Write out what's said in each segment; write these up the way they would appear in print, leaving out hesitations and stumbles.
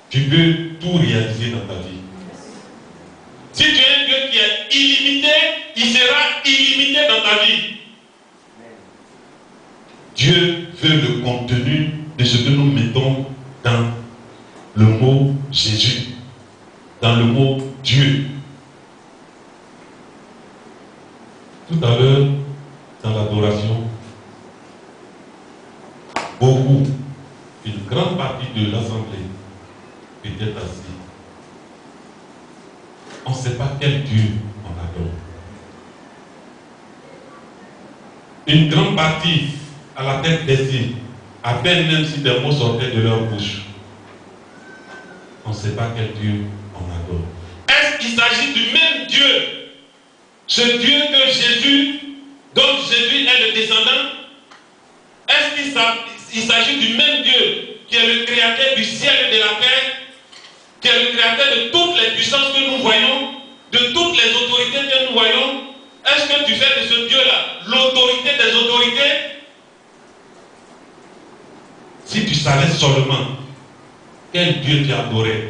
tu peux tout réaliser dans ta vie. Si tu es un Dieu qui est illimité, il sera illimité dans ta vie. Dieu veut le contenu de ce que nous mettons dans le mot Jésus, dans le mot Dieu. Tout à l'heure, dans l'adoration, beaucoup, une grande partie de l'assemblée était assise. On ne sait pas quel Dieu on adore. Une grande partie à la tête baissée, à peine même si des mots sortaient de leur bouche. On ne sait pas quel Dieu on adore. Est-ce qu'il s'agit du même Dieu? Ce Dieu que Jésus, dont Jésus est le descendant? Est-ce qu'il s'agit du même Dieu qui est le créateur du ciel et de la terre, qui est le créateur de toutes les puissances que nous voyons, de toutes les autorités que nous voyons? Est-ce que tu fais de ce Dieu-là l'autorité des autorités? Si tu savais seulement quel Dieu tu adorais,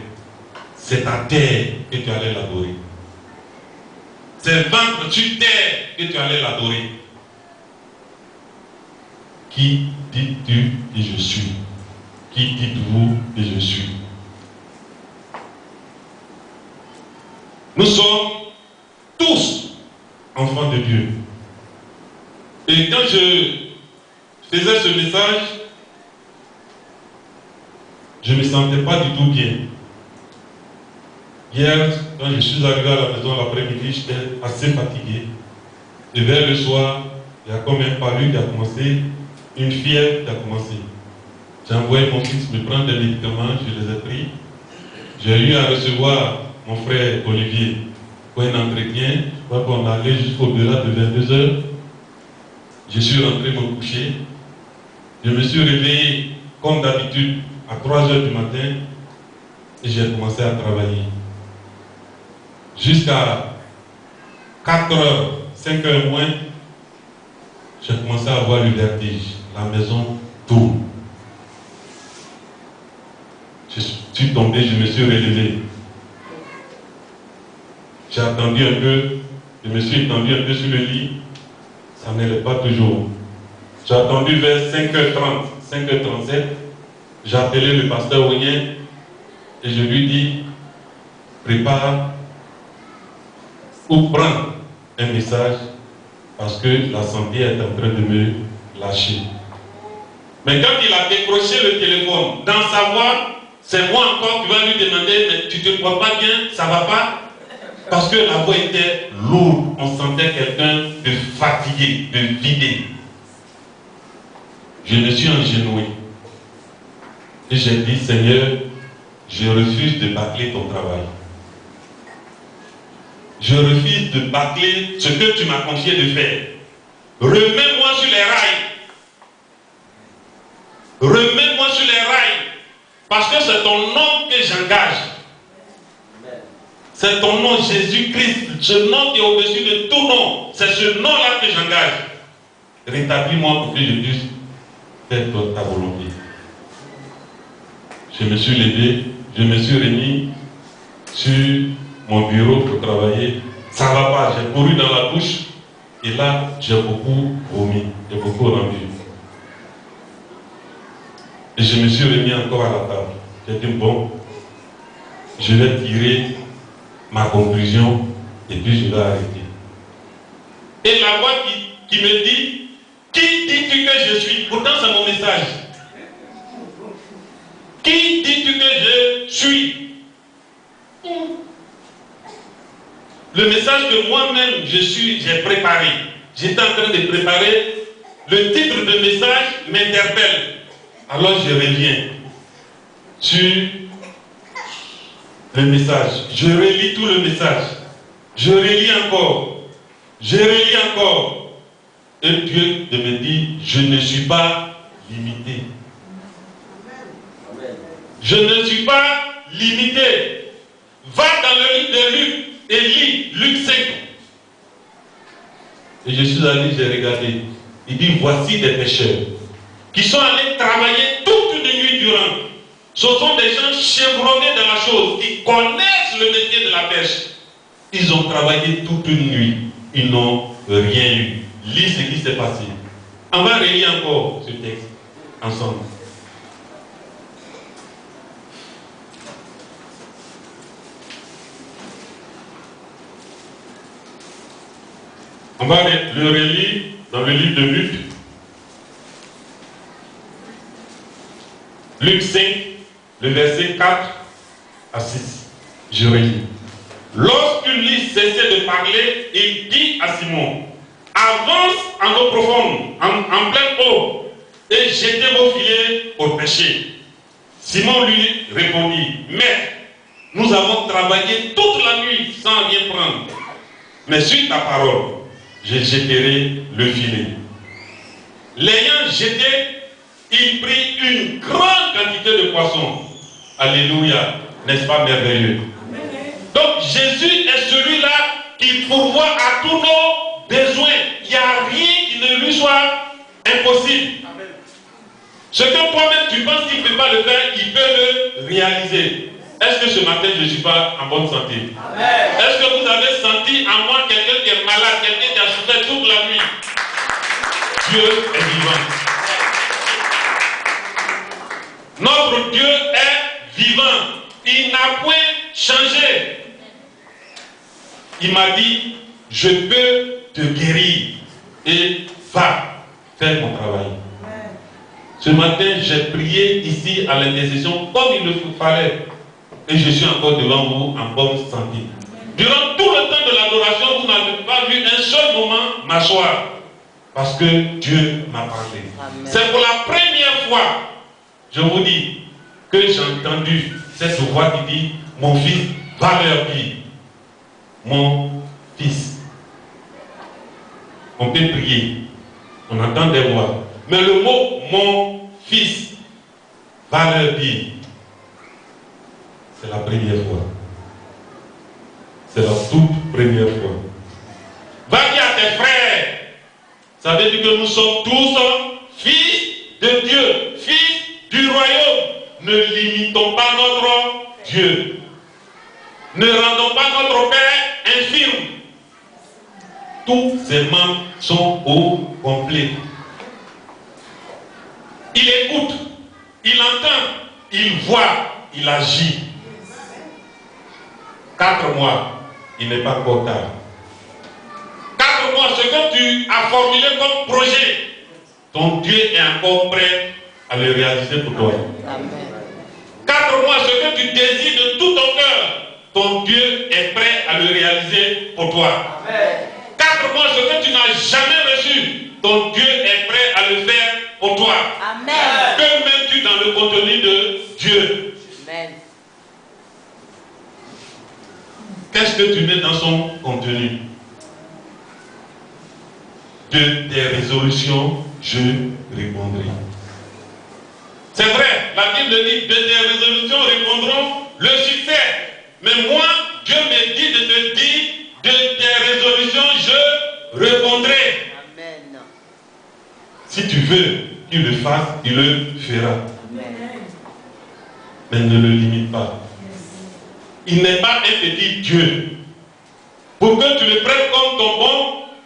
c'est ta terre que tu allais l'adorer. C'est ventre sur terre que tu allais l'adorer. Qui dites-tu que je suis? Qui dites-vous que je suis? Nous sommes tous enfants de Dieu. Et quand je faisais ce message, je ne me sentais pas du tout bien. Hier, quand je suis arrivé à la maison l'après-midi, j'étais assez fatigué. Et vers le soir, il y a comme un palu qui a commencé, une fièvre qui a commencé. J'ai envoyé mon fils me prendre des médicaments, je les ai pris. J'ai eu à recevoir mon frère Olivier pour un entretien. Je crois qu'on allait jusqu'au-delà de 22 heures. Je suis rentré me coucher. Je me suis réveillé comme d'habitude à 3 heures du matin et j'ai commencé à travailler. Jusqu'à 4 heures, 5 heures moins, j'ai commencé à avoir le vertige. La maison tourne. Je suis tombé, je me suis relevé. J'ai attendu un peu, je me suis étendu un peu sur le lit. Ça n'allait pas toujours. J'ai attendu vers 5h30, 5h37. J'ai appelé le pasteur Ounien et je lui dis, prépare ou prends un message parce que la santé est en train de me lâcher. Mais quand il a décroché le téléphone, dans sa voix, c'est moi encore qui vais lui demander, mais tu ne te crois pas bien, ça ne va pas? Parce que la voix était lourde, on sentait quelqu'un de fatigué, de vidé. Je me suis engenoué. Et j'ai dit, Seigneur, je refuse de bâcler ton travail. Je refuse de bâcler ce que tu m'as confié de faire. Remets-moi sur les rails. Remets-moi sur les rails. Parce que c'est ton nom que j'engage. C'est ton nom, Jésus-Christ. Ce nom qui est au-dessus de tout nom. C'est ce nom-là que j'engage. Rétablis-moi pour que je puisse faire ta volonté. Je me suis levé, je me suis remis sur mon bureau pour travailler. Ça ne va pas, j'ai couru dans la douche et là j'ai beaucoup vomi, j'ai beaucoup rendu. Et je me suis remis encore à la table. J'ai dit bon, je vais tirer ma conclusion et puis je vais arrêter. Et la voix qui me dit, qui dis-tu que je suis? Pourtant c'est mon message. Qui dis-tu que je suis? Le message que moi-même j'ai préparé. J'étais en train de préparer. Le titre de message m'interpelle. Alors je reviens sur le message. Je relis tout le message. Je relis encore. Je relis encore. Et Dieu me dit, je ne suis pas limité. Je ne suis pas limité. Va dans le livre de Luc et lis Luc 5. Et je suis allé, j'ai regardé. Il dit, voici des pécheurs qui sont allés travailler toute une nuit durant Ce sont des gens chevronnés dans la chose, qui connaissent le métier de la pêche. Ils ont travaillé toute une nuit. Ils n'ont rien eu. Lis ce qui s'est passé. On va relire encore ce texte ensemble. On va le relire dans le livre de Luc. Luc 5, le verset 4 à 6. Je relis. Lorsqu'Ulysse cessait de parler, il dit à Simon, avance en eau profonde, en pleine eau, et jetez vos filets au pêcher. Simon lui répondit, Maître, nous avons travaillé toute la nuit sans rien prendre. Mais sur ta parole, je jetterai le filet. L'ayant jeté, il prit une grande quantité de poissons. Alléluia, n'est-ce pas merveilleux? Donc Jésus est celui-là qui pourvoit à tous nos besoins. Il n'y a rien qui ne lui soit impossible. Amen. Ce que toi-même tu penses qu'il ne peut pas le faire, il peut le réaliser. Est-ce que ce matin je ne suis pas en bonne santé? Est-ce que vous avez senti en moi quelqu'un qui est malade, quelqu'un qui a souffert toute la nuit? Dieu est vivant. Notre Dieu est vivant. Il n'a point changé. Il m'a dit, je peux te guérir et va faire mon travail. Ce matin, j'ai prié ici à l'intercession comme il le fallait. Et je suis encore devant vous en bonne santé. Durant tout le temps de l'adoration, vous n'avez pas vu un seul moment m'asseoir. Parce que Dieu m'a parlé. C'est pour la première fois, je vous dis, que j'ai entendu cette voix qui dit, mon fils, va leur dire. Mon fils. On peut prier. On entend des voix. Mais le mot, mon fils, va leur dire. C'est la première fois. C'est la toute première fois. Va dire à tes frères. Ça veut dire que nous sommes tous fils de Dieu, fils du royaume. Ne limitons pas notre Dieu. Ne rendons pas notre Père infirme. Tous ses membres sont au complet. Il écoute, il entend, il voit, il agit. 4 mois, il n'est pas encore tard. 4 mois, ce que tu as formulé comme projet, ton Dieu est encore prêt à le réaliser pour toi. Amen. 4 mois, ce que tu désires de tout ton cœur, ton Dieu est prêt à le réaliser pour toi. Amen. 4 mois, ce que tu n'as jamais reçu, ton Dieu est prêt à le faire pour toi. Amen. Que mets-tu dans le contenu de Dieu? Amen. Qu'est-ce que tu mets dans son contenu? De tes résolutions, je répondrai. C'est vrai, la Bible dit, de tes résolutions répondront le succès. Mais moi, Dieu me dit de te dire, de tes résolutions, je répondrai. Amen. Si tu veux qu'il le fasse, il le fera. Amen. Mais ne le limite pas. Il n'est pas un petit Dieu. Pour que tu le prennes comme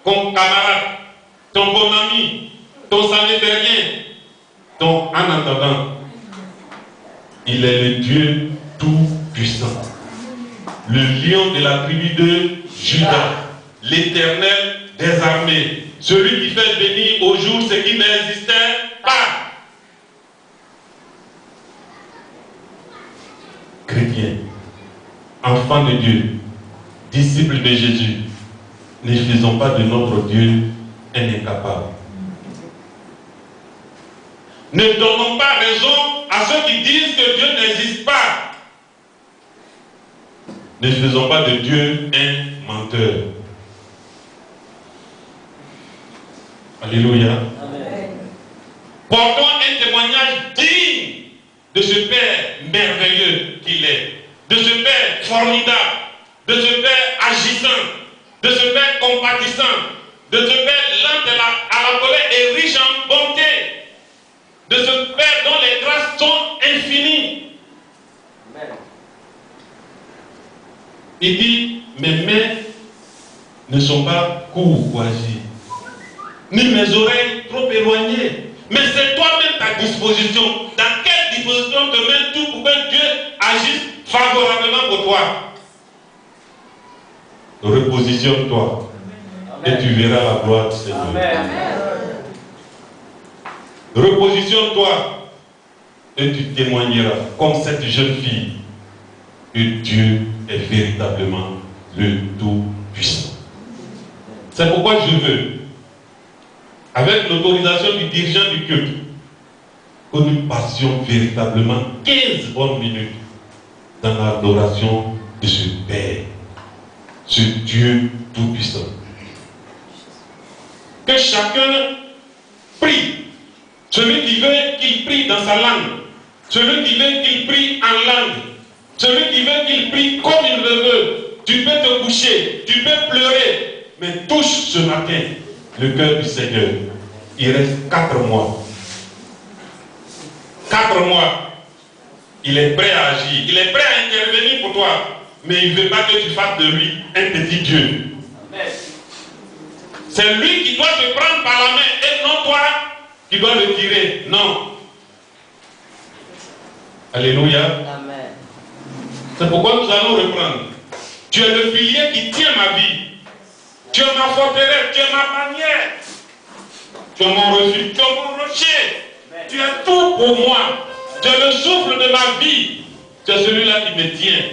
ton camarade, ton bon ami, ton sanétérien, en attendant, il est le Dieu tout-puissant. Le lion de la tribu de Juda, l'Éternel des armées, celui qui fait venir au jour ce qui n'existait pas. Chrétien, enfant de Dieu, disciple de Jésus, ne faisons pas de notre Dieu un incapable. Ne donnons pas raison à ceux qui disent que Dieu n'existe pas. Ne faisons pas de Dieu un menteur. Alléluia. Amen. Portons un témoignage digne de ce Père merveilleux qu'il est, de ce Père formidable, de ce Père agissant, de ce Père compatissant, de ce Père lent à la colère et riche en bonté, de ce Père dont les grâces sont infinies, Il dit, mes mains ne sont pas courtes pour agir, ni mes oreilles trop éloignées. Mais c'est toi-même ta disposition. Dans quelle disposition te mets-tu pour que Dieu agisse favorablement pour toi? Repositionne-toi et tu verras la gloire du Seigneur. Repositionne-toi et tu témoigneras comme cette jeune fille que Dieu est véritablement le Tout-Puissant. C'est pourquoi je veux, avec l'autorisation du dirigeant du culte, que nous passions véritablement 15 bonnes minutes dans l'adoration de ce Père, ce Dieu Tout-Puissant. Que chacun prie. Celui qui veut qu'il prie dans sa langue. Celui qui veut qu'il prie en langue. Celui qui veut qu'il prie comme il le veut. Tu peux te coucher, tu peux pleurer, mais touche ce matin le cœur du Seigneur. Il reste 4 mois. 4 mois. Il est prêt à agir. Il est prêt à intervenir pour toi. Mais il ne veut pas que tu fasses de lui un petit Dieu. C'est lui qui doit te prendre par la main et non toi qui dois le tirer. Non. Alléluia. Amen. C'est pourquoi nous allons reprendre. Tu es le pilier qui tient ma vie. Tu es ma forteresse, tu es ma bannière. Tu es mon refuge, tu es mon rocher. Tu es tout pour moi. Tu es le souffle de ma vie. Tu es celui-là qui me tient.